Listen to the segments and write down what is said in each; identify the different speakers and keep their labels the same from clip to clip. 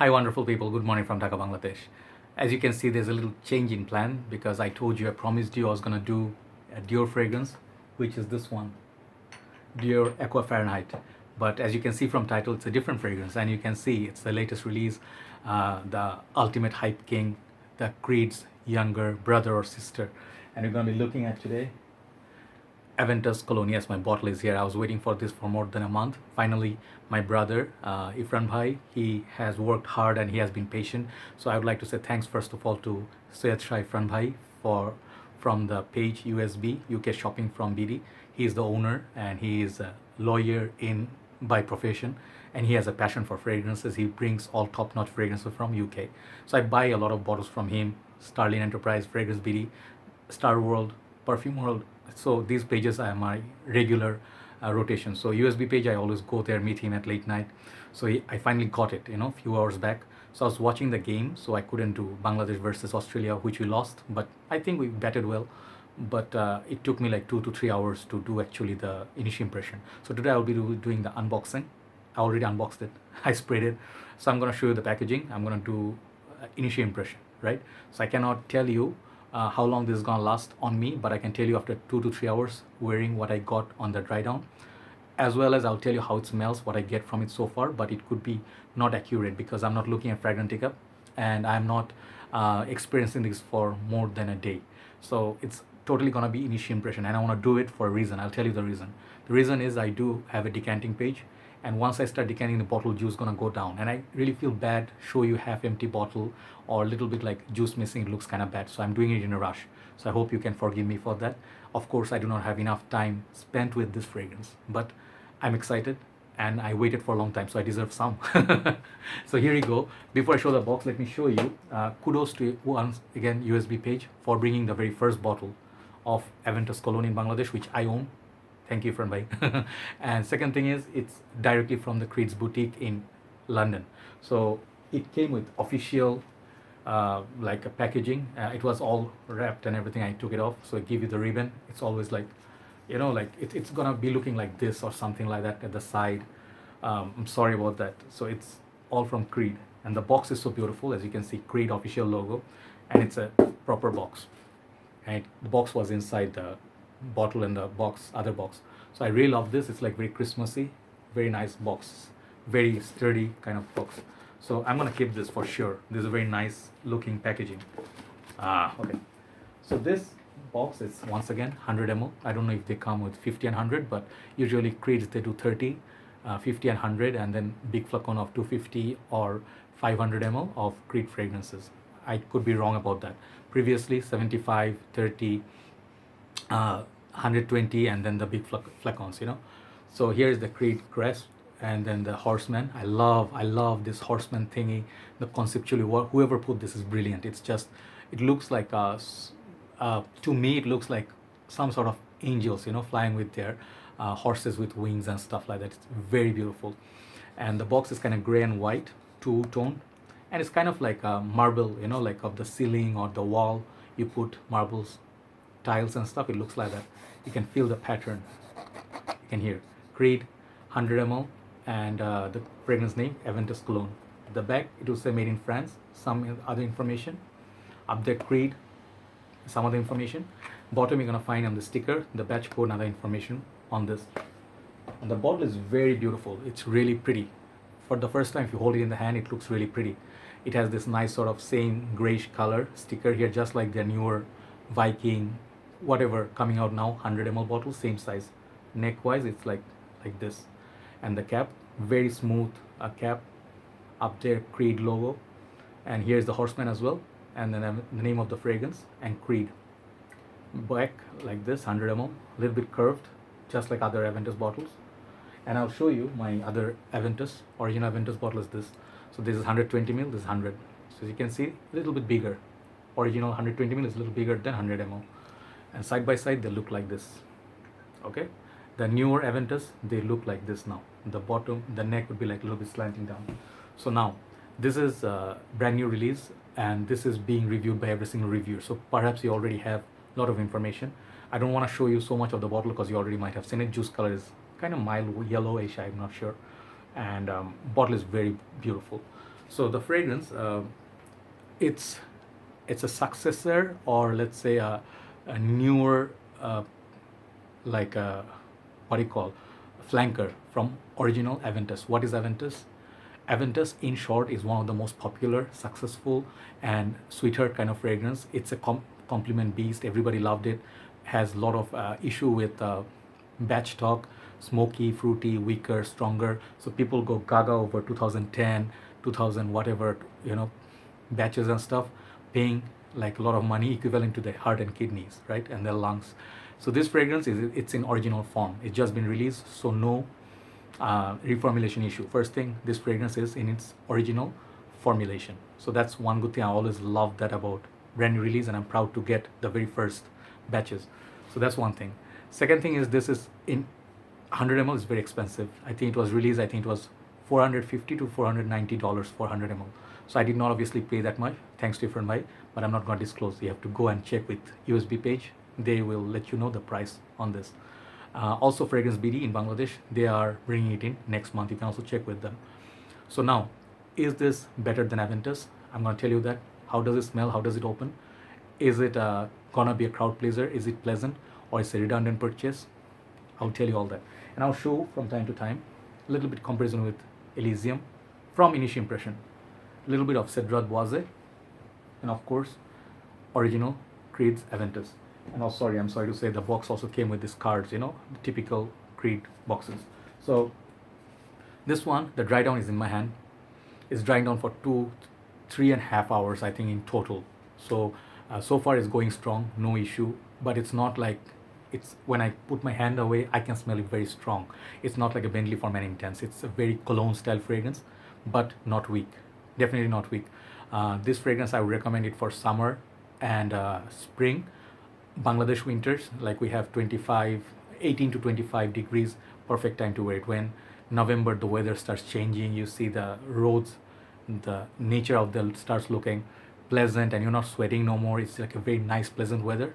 Speaker 1: Hi, wonderful people. Good morning from Dhaka, Bangladesh. As you can see, there's a little change in plan because I told you, I promised you I was going to do a Dior fragrance, which is this one, Dior Aqua Fahrenheit. But as you can see from title, it's a different fragrance, and you can see it's the latest release, the ultimate hype king, the Creed's younger brother or sister. And we're going to be looking at today Aventus Cologne. Yes, my bottle is here. I was waiting for this for more than a month. Finally, my brother, Ifran bhai, he has worked hard and he has been patient. So I would like to say thanks first of all to Syed Shah Ifran bhai from the page USB UK Shopping from BD. He is the owner and he is a lawyer by profession, and he has a passion for fragrances. He brings all top-notch fragrances from UK. So I buy a lot of bottles from him. Starling Enterprise, Fragrance BD, Star World, Perfume World. So these pages are my regular rotation. So USB page, I always go there, meet him at late night. So I finally got it, a few hours back. So I was watching the game, so I couldn't do Bangladesh versus Australia, which we lost, but I think we batted well. But it took me like 2 to 3 hours to do actually the initial impression. So today I'll be doing the unboxing. I already unboxed it. I sprayed it. So I'm going to show you the packaging. I'm going to do initial impression, right? So I cannot tell you how long this is gonna last on me, but I can tell you after 2 to 3 hours wearing what I got on the dry down, as well as I'll tell you how it smells, what I get from it so far. But it could be not accurate because I'm not looking at Fragrantica and I'm not experiencing this for more than a day. So it's totally gonna be initial impression, and I want to do it for a reason. I'll tell you the reason. The reason is I do have a decanting page, and once I start decanting, the bottle juice gonna go down, and I really feel bad show you half empty bottle or a little bit like juice missing. It looks kind of bad, so I'm doing it in a rush. So I hope you can forgive me for that. Of course, I do not have enough time spent with this fragrance, but I'm excited and I waited for a long time, so I deserve some. So here you go. Before I show the box, let me show you. Kudos to once again USB page for bringing the very first bottle of Aventus Cologne in Bangladesh, which I own. Thank you, friend bhai. And second thing is, it's directly from the Creed's boutique in London. So it came with official like a packaging. It was all wrapped and everything. I took it off, so I give you the ribbon. It's always like, like it's gonna be looking like this or something like that at the side. I'm sorry about that. So it's all from Creed, and the box is so beautiful. As you can see, Creed official logo, and it's a proper box. And the box was inside the bottle and the other box. So I really love this. It's like very Christmassy, very nice box, very sturdy kind of box. So I'm gonna keep this for sure. This is a very nice looking packaging. Okay. So this box is once again 100 ml. I don't know if they come with 50 and 100, but usually Creeds they do 30, 50 and 100, and then big flacon of 250 or 500 ml of Creed fragrances. I could be wrong about that. Previously 75, 30, 120, and then the big flacons. So here is the Creed crest, and then the horseman. I love this horseman thingy. The conceptually, whoever put this is brilliant. It's just, it looks like to me it looks like some sort of angels, flying with their horses with wings and stuff like that. It's very beautiful, and the box is kind of gray and white, two-tone, and it's kind of like a marble, like of the ceiling or the wall. You put marbles, tiles and stuff. It looks like that. You can feel the pattern. You can hear Creed 100 ml, and the fragrance name Aventus Cologne. The back it will say made in France. Some other information. Up there Creed, some other information. Bottom you're gonna find on the sticker the batch code and other information on this. And the bottle is very beautiful. It's really pretty. For the first time, if you hold it in the hand, it looks really pretty. It has this nice sort of same grayish color sticker here, just like their newer Viking, whatever coming out now, 100 ml bottle, same size. Neck wise, it's like this. And the cap, very smooth cap. Up there, Creed logo. And here's the horseman as well. And then the name of the fragrance and Creed. Back like this, 100 ml, a little bit curved, just like other Aventus bottles. And I'll show you my other Aventus, original Aventus bottle is this. So this is 120 ml, this is 100. So as you can see, a little bit bigger. Original 120 ml is a little bigger than 100 ml. And side by side, they look like this. Okay. The newer Aventus, they look like this now. The bottom, the neck would be like a little bit slanting down. So now, this is a brand new release, and this is being reviewed by every single reviewer. So perhaps you already have a lot of information. I don't want to show you so much of the bottle because you already might have seen it. Juice color is kind of mild yellowish, I'm not sure. And bottle is very beautiful. So the fragrance, it's it's a successor, or let's say a newer, like a, what do you call, flanker from original Aventus. What is Aventus? Aventus, in short, is one of the most popular, successful, and sweeter kind of fragrance. It's a compliment beast. Everybody loved it. Has a lot of issue with batch talk, smoky, fruity, weaker, stronger. So people go gaga over 2010, 2000, whatever, batches and stuff, paying like a lot of money, equivalent to the heart and kidneys, right, and their lungs. So this fragrance it's in original form. It's just been released, so no reformulation issue. First thing, this fragrance is in its original formulation. So that's one good thing. I always love that about brand new release, and I'm proud to get the very first batches. So that's one thing. Second thing is, this is in 100 ml is very expensive. I think it was released, I think it was $450 to $490 for 100 ml. So I did not obviously pay that much, thanks to Ifran bhai, but I'm not going to disclose. You have to go and check with USB Page. They will let you know the price on this. Also, Fragrance BD in Bangladesh, they are bringing it in next month. You can also check with them. So now, is this better than Aventus? I'm going to tell you that. How does it smell? How does it open? Is it gonna be a crowd pleaser? Is it pleasant, or is it a redundant purchase? I'll tell you all that, and I'll show from time to time a little bit comparison with Elysium from initial impression, a little bit of Cedrat Boise, and of course original Creed's Aventus. And I'm sorry to say, the box also came with these cards, the typical Creed boxes. So this one, the dry down is in my hand. It's drying down for 3.5 hours, I think, in total. So so far it's going strong, no issue. But it's not like, it's when I put my hand away, I can smell it very strong. It's not like a Bentley for Men Intense. It's a very cologne style fragrance, but not weak. Definitely not weak. This fragrance, I would recommend it for summer and spring. Bangladesh winters, like we have 18 to 25 degrees, perfect time to wear it. When November, the weather starts changing, you see the roads, the nature of them starts looking pleasant, and you're not sweating no more. It's like a very nice, pleasant weather.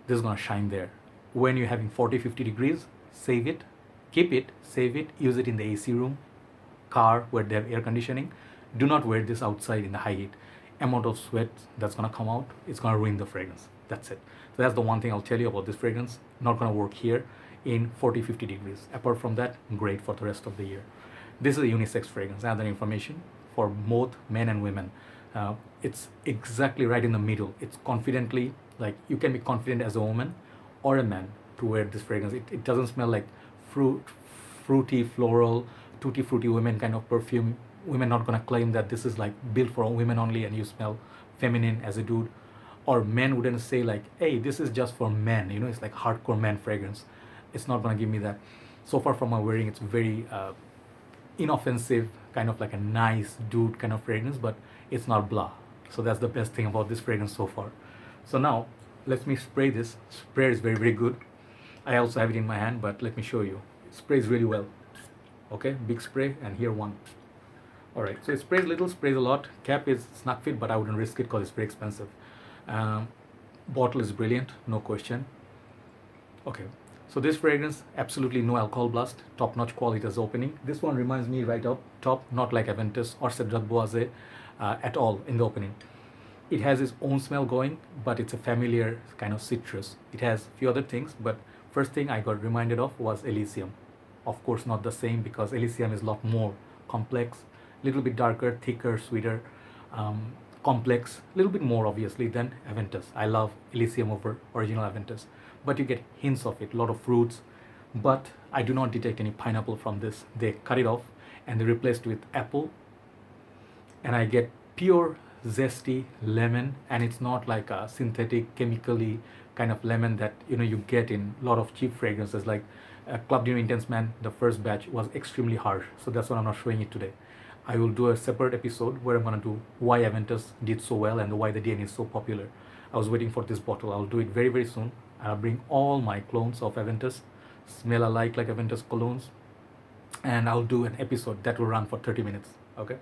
Speaker 1: This is gonna shine there. When you're having 40-50 degrees, save it, keep it, save it, use it in the AC room, car where they have air conditioning. Do not wear this outside in the high heat. Amount of sweat that's gonna come out, it's gonna ruin the fragrance. That's it. So that's the one thing I'll tell you about this fragrance. Not gonna work here in 40-50 degrees. Apart from that, great for the rest of the year. This is a unisex fragrance. Another information for both men and women. It's exactly right in the middle. It's confidently, like, you can be confident as a woman or a man to wear this fragrance. It doesn't smell like fruity, floral, tutti frutti women kind of perfume. Women not gonna claim that this is like built for women only and you smell feminine as a dude. Or men wouldn't say like, hey, this is just for men, it's like hardcore man fragrance. It's not gonna give me that. So far from my wearing, it's very inoffensive, kind of like a nice dude kind of fragrance, but it's not blah. So that's the best thing about this fragrance so far. So now let me spray this. Spray is very, very good. I also have it in my hand, but let me show you. It sprays really well. Okay, big spray, and here one. All right, so it sprays little, sprays a lot. Cap is snug fit, but I wouldn't risk it because it's very expensive. Bottle is brilliant, no question. Okay, so this fragrance, absolutely no alcohol blast, top-notch quality as opening. This one reminds me right up top, not like Aventus or Cedrat Boise at all in the opening. It has its own smell going, but it's a familiar kind of citrus. It has a few other things, but first thing I got reminded of was Elysium. Of course, not the same, because Elysium is a lot more complex, little bit darker, thicker, sweeter, complex, a little bit more obviously than Aventus. I love Elysium over original Aventus, but you get hints of it, a lot of fruits, but I do not detect any pineapple from this. They cut it off and they replaced with apple, and I get pure zesty lemon, and it's not like a synthetic chemically kind of lemon that you get in a lot of cheap fragrances. Like Club Dino Intense Man, the first batch was extremely harsh, so that's why I'm not showing it today. I will do a separate episode where I'm going to do why Aventus did so well and why the DNA is so popular. I was waiting for this bottle. I'll do it very, very soon. I'll bring all my clones of Aventus, smell alike like Aventus colognes, and I'll do an episode that will run for 30 minutes. Okay,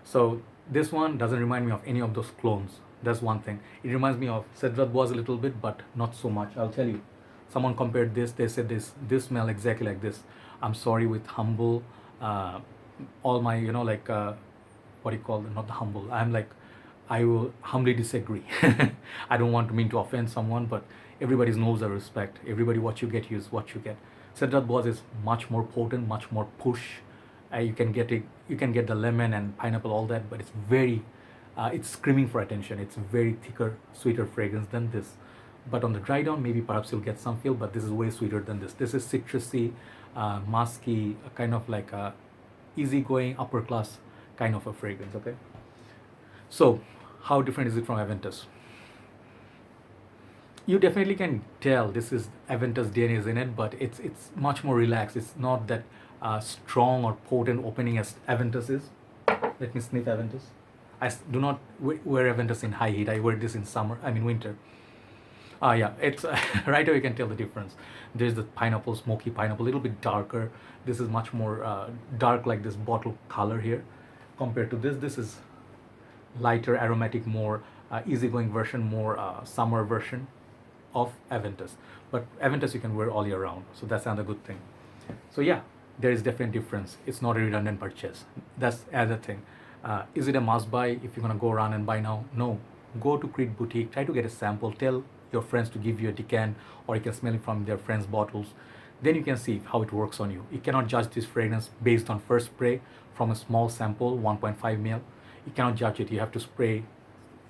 Speaker 1: so this one doesn't remind me of any of those clones. That's one thing. It reminds me of Cedrat Boise a little bit, but not so much. I'll tell you. Someone compared this. They said this smell exactly like this. I'm sorry, with humble, all my what do you call it, not the humble. I'm like, I will humbly disagree. I don't want to mean to offend someone, but everybody knows the respect. Everybody, what you get, is what you get. Cedrat Boz is much more potent, much more push. You can get it. You can get the lemon and pineapple, all that, but it's very, it's screaming for attention. It's very thicker, sweeter fragrance than this. But on the dry down, maybe perhaps you'll get some feel, but this is way sweeter than this. This is citrusy, musky, kind of like a easygoing, upper class kind of a fragrance. Okay. So, how different is it from Aventus? You definitely can tell this is Aventus DNA is in it, but it's much more relaxed. It's not that strong or potent opening as Aventus is. Let me sniff Aventus. I do not wear Aventus in high heat. I wear this in summer. I mean winter. Yeah, it's right away you can tell the difference. There's the pineapple, smoky pineapple, a little bit darker. This is much more dark, like this bottle color here, compared to this. This is lighter, aromatic, more easygoing version, more summer version of Aventus. But Aventus you can wear all year round, so that's another good thing. So yeah, there is definite difference. It's not a redundant purchase. That's another thing. Is it a must buy if you're gonna go around and buy now? No. Go to Creed Boutique, try to get a sample, tell your friends to give you a decant, or you can smell it from their friends' bottles. Then you can see how it works on you. You cannot judge this fragrance based on first spray from a small sample, 1.5 ml. You cannot judge it. You have to spray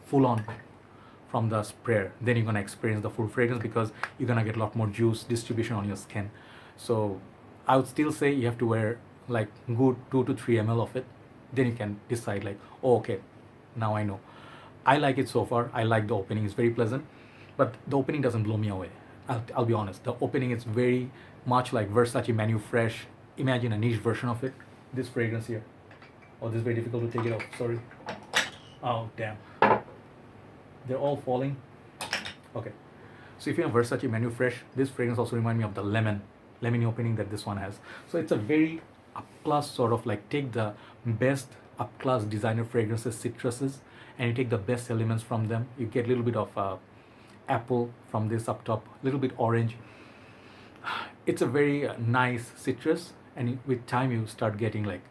Speaker 1: full on from the sprayer. Then you're gonna experience the full fragrance, because you're gonna get a lot more juice distribution on your skin. So I would still say you have to wear like good 2 to 3 ml of it. Then you can decide like, oh, okay, now I know. I like it so far. I like the opening. It's very pleasant, but the opening doesn't blow me away. I'll be honest. The opening is very much like Versace Manu Fresh. Imagine a niche version of it. This fragrance here. Oh, this is very difficult to take it off. Sorry. Oh, damn. They're all falling. Okay. So if you have Versace Manu Fresh, this fragrance also reminds me of the lemony opening that this one has. So it's a very up-class sort of like, take the best up-class designer fragrances, citruses, and you take the best elements from them. You get a little bit of apple from this up top, a little bit orange. It's a very nice citrus, and with time you start getting like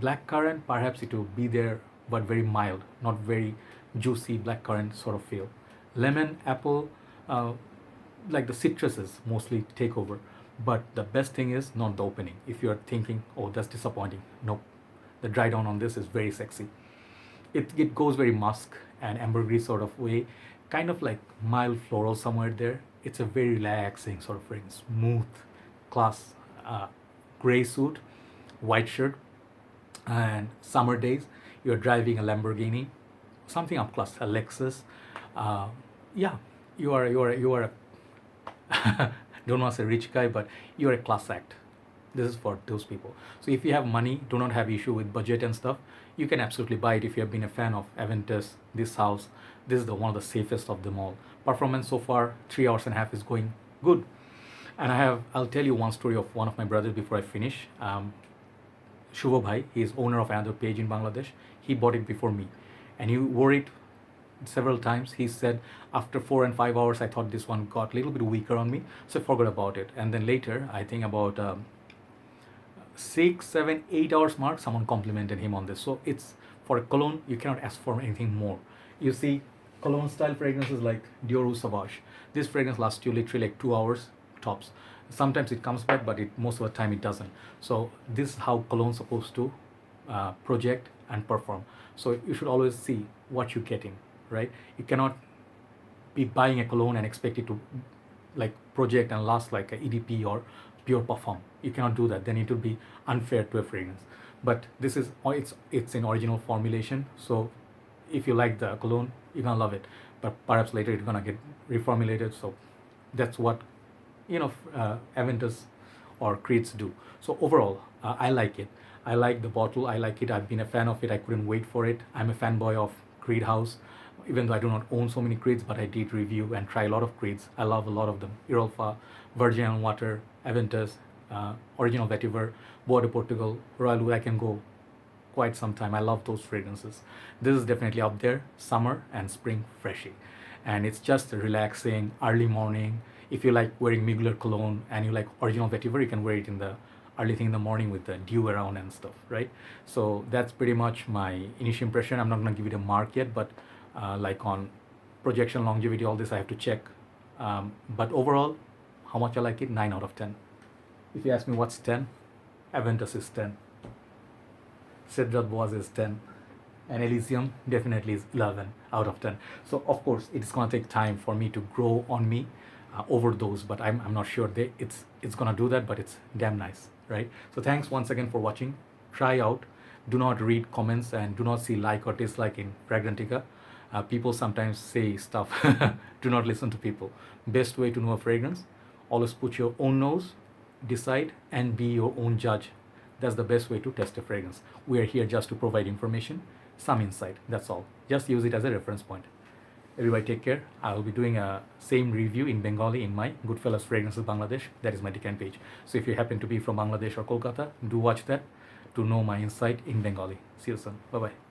Speaker 1: blackcurrant. Perhaps it will be there, but very mild, not very juicy blackcurrant sort of feel. Lemon, apple, like the citruses mostly take over. But the best thing is not the opening. If you are thinking, oh, that's disappointing, nope. The dry down on this is very sexy. It goes very musk and ambergris sort of way, kind of like mild floral somewhere there. It's a very relaxing sort of fragrance, smooth, class, gray suit, white shirt, and summer days. You're driving a Lamborghini, something up class, a Lexus. Yeah, you are a don't want to say rich guy, but you're a class act. This is for those people. So if you have money, do not have issue with budget and stuff, you can absolutely buy it. If you have been a fan of Aventus, this house, this is the one of the safest of them all. Performance so far, 3 hours and a half is going good. And I'll tell you one story of one of my brothers before I finish. Shubho Bhai, he is owner of another page in Bangladesh. He bought it before me, and he wore it several times. He said, after 4 and 5 hours, I thought this one got a little bit weaker on me, so I forgot about it. And then later, I think about 6, 7, 8 hours mark, someone complimented him on this. So it's, for a cologne, you cannot ask for anything more. You see, cologne style fragrances like Dior Eau Sauvage, this fragrance lasts you literally like 2 hours tops. Sometimes it comes back, but most of the time it doesn't. So this is how cologne is supposed to project and perform. So you should always see what you're getting, right? You cannot be buying a cologne and expect it to like project and last like a EDP or pure perfume. You cannot do that. Then it would be unfair to a fragrance. But this is, it's in original formulation. So if you like the cologne, you're gonna love it. But perhaps later it's gonna get reformulated. So that's what, you know, Aventus or Creeds do. So overall, I like it. I like the bottle. I like it. I've been a fan of it. I couldn't wait for it. I'm a fanboy of Creed House, even though I do not own so many Creeds, but I did review and try a lot of Creeds. I love a lot of them. Irolfa, Virgin and Water, Aventus, Original Vetiver, Bois de Portugal, Royal Oud. I can go quite some time. I love those fragrances. This is definitely up there, summer and spring freshy. And it's just relaxing, early morning. If you like wearing Mugler cologne and you like Original Vetiver, you can wear it in the early thing in the morning with the dew around and stuff, right? So that's pretty much my initial impression. I'm not going to give it a mark yet, but like on projection, longevity, all this I have to check. But overall, how much I like it? 9 out of 10. If you ask me what's 10, Aventus is 10. Cedrat Boaz is 10. And Elysium definitely is 11 out of 10. So of course it's going to take time for me to grow on me over those, but I'm not sure it's going to do that, but it's damn nice, right? So thanks once again for watching. Try out. Do not read comments and do not see like or dislike in Fragrantica. People sometimes say stuff. Do not listen to people. Best way to know a fragrance, always put your own nose, decide, and be your own judge. That's the best way to test a fragrance. We are here just to provide information, some insight, that's all. Just use it as a reference point. Everybody take care. I will be doing a same review in Bengali in my Goodfellas Fragrances Bangladesh. That is my decant page. So if you happen to be from Bangladesh or Kolkata, do watch that to know my insight in Bengali. See you soon. Bye-bye.